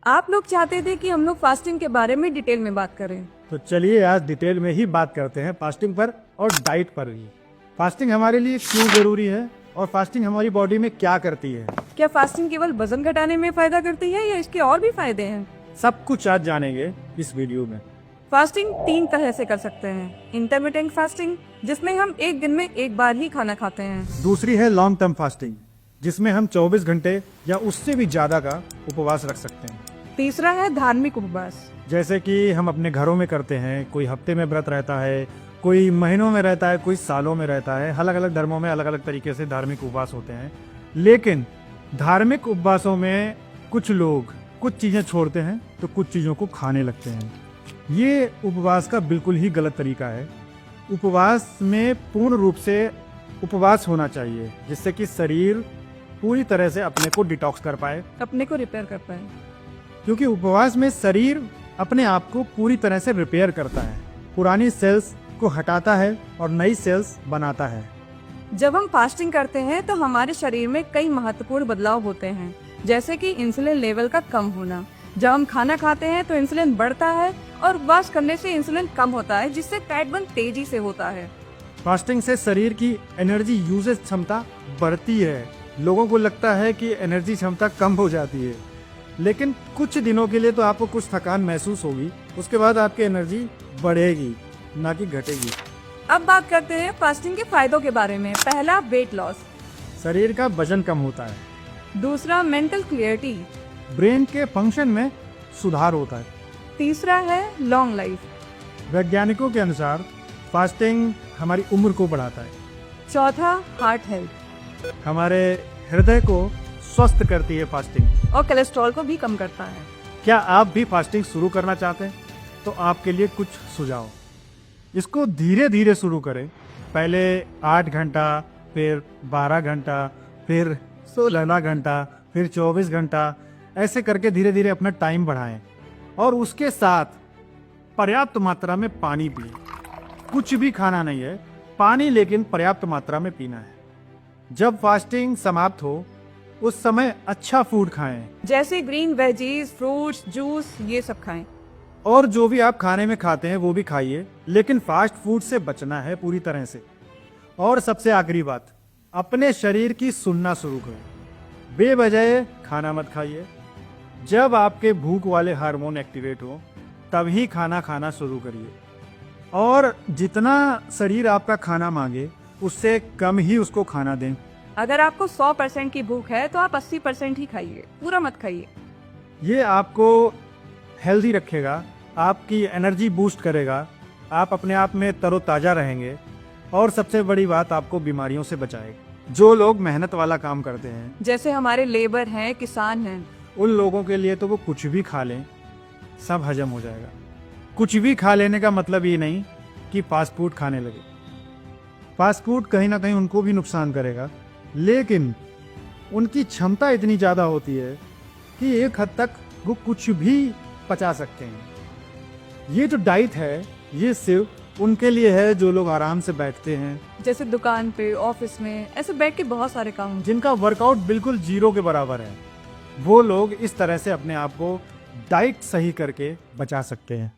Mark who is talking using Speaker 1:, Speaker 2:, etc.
Speaker 1: आप लोग चाहते थे कि हम लोग फास्टिंग के बारे में डिटेल में बात करें।
Speaker 2: तो चलिए आज डिटेल में ही बात करते हैं फास्टिंग पर और डाइट पर भी। फास्टिंग हमारे लिए क्यों जरूरी है और फास्टिंग हमारी बॉडी में क्या करती है।
Speaker 1: क्या फास्टिंग केवल वजन घटाने में फायदा करती है या इसके और भी फायदे हैं?
Speaker 2: सब कुछ आज जानेंगे इस वीडियो में।
Speaker 1: फास्टिंग 3 तरह से कर सकते हैं। इंटरमिटेंट फास्टिंग, जिसमें हम एक दिन में एक बार ही खाना खाते हैं।
Speaker 2: दूसरी है लॉन्ग टर्म फास्टिंग, जिसमें हम 24 घंटे या उससे भी ज्यादा का उपवास रख सकते हैं।
Speaker 1: तीसरा है धार्मिक उपवास,
Speaker 2: जैसे कि हम अपने घरों में करते हैं। कोई हफ्ते में व्रत रहता है, कोई महीनों में रहता है, कोई सालों में रहता है। अलग अलग धर्मों में अलग अलग तरीके से धार्मिक उपवास होते हैं। लेकिन धार्मिक उपवासों में कुछ लोग कुछ चीजें छोड़ते हैं तो कुछ चीजों को खाने लगते हैं। ये उपवास का बिल्कुल ही गलत तरीका है। उपवास में पूर्ण रूप से उपवास होना चाहिए, जिससे कि शरीर पूरी तरह से अपने को डिटॉक्स कर पाए,
Speaker 1: अपने को रिपेयर कर पाए।
Speaker 2: क्योंकि उपवास में शरीर अपने आप को पूरी तरह से रिपेयर करता है, पुरानी सेल्स को हटाता है और नई सेल्स बनाता है।
Speaker 1: जब हम फास्टिंग करते हैं तो हमारे शरीर में कई महत्वपूर्ण बदलाव होते हैं, जैसे कि इंसुलिन लेवल का कम होना। जब हम खाना खाते हैं तो इंसुलिन बढ़ता है और उपवास करने से इंसुलिन कम होता है, जिससे फैट बर्न तेजी से होता है।
Speaker 2: फास्टिंग से शरीर की एनर्जी यूजेज क्षमता बढ़ती है। लोगों को लगता है कि एनर्जी क्षमता कम हो जाती है, लेकिन कुछ दिनों के लिए तो आपको कुछ थकान महसूस होगी, उसके बाद आपकी एनर्जी बढ़ेगी, ना कि घटेगी।
Speaker 1: अब बात करते हैं फास्टिंग के फायदों के बारे में। पहला, वेट लॉस।
Speaker 2: शरीर का वजन कम होता है।
Speaker 1: दूसरा, मेंटल क्लियरिटी।
Speaker 2: ब्रेन के फंक्शन में सुधार होता है।
Speaker 1: तीसरा है लॉन्ग लाइफ।
Speaker 2: वैज्ञानिकों के अनुसार फास्टिंग हमारी उम्र को बढ़ाता है।
Speaker 1: चौथा, हार्ट हेल्थ।
Speaker 2: हमारे हृदय को स्वस्थ करती है फास्टिंग,
Speaker 1: और कोलेस्ट्रॉल को भी कम करता है।
Speaker 2: क्या आप भी फास्टिंग शुरू करना चाहते हैं? तो आपके लिए कुछ सुझाव। इसको धीरे धीरे शुरू करें। पहले 8 घंटा, फिर 12 घंटा, फिर 16 घंटा, फिर 24 घंटा, ऐसे करके धीरे धीरे अपना टाइम बढ़ाएं। और उसके साथ पर्याप्त मात्रा में पानी पिए। कुछ भी खाना नहीं है, पानी लेकिन पर्याप्त मात्रा में पीना है। जब फास्टिंग समाप्त हो उस समय अच्छा फूड खाएं,
Speaker 1: जैसे ग्रीन वेजीज, फ्रूट्स, जूस, ये सब खाएं।
Speaker 2: और जो भी आप खाने में खाते हैं वो भी खाइए, लेकिन फास्ट फूड से बचना है पूरी तरह से। और सबसे आखिरी बात, अपने शरीर की सुनना शुरू करें। बेवजह खाना मत खाइए। जब आपके भूख वाले हार्मोन एक्टिवेट हो तभी खाना खाना शुरू करिए। और जितना शरीर आपका खाना मांगे उससे कम ही उसको खाना दें।
Speaker 1: अगर आपको 100% की भूख है तो आप 80% ही खाइए, पूरा मत खाइए।
Speaker 2: ये आपको हेल्दी रखेगा, आपकी एनर्जी बूस्ट करेगा, आप अपने आप में तरोताज़ा रहेंगे, और सबसे बड़ी बात, आपको बीमारियों से बचाएगा। जो लोग मेहनत वाला काम करते हैं,
Speaker 1: जैसे हमारे लेबर हैं, किसान हैं,
Speaker 2: उन लोगों के लिए तो वो कुछ भी खा लें, सब हजम हो जाएगा। कुछ भी खा लेने का मतलब ये नहीं कि फास्ट फूड खाने लगे। फास्ट फूड कहीं ना कहीं उनको भी नुकसान करेगा, लेकिन उनकी क्षमता इतनी ज़्यादा होती है कि एक हद तक वो कुछ भी पचा सकते हैं। ये जो डाइट है ये सिर्फ उनके लिए है जो लोग आराम से बैठते हैं,
Speaker 1: जैसे दुकान पे, ऑफिस में, ऐसे बैठ के बहुत सारे काम।
Speaker 2: जिनका वर्कआउट बिल्कुल 0 के बराबर है। वो लोग इस तरह से अपने आप को डाइट सही करके बचा सकते हैं।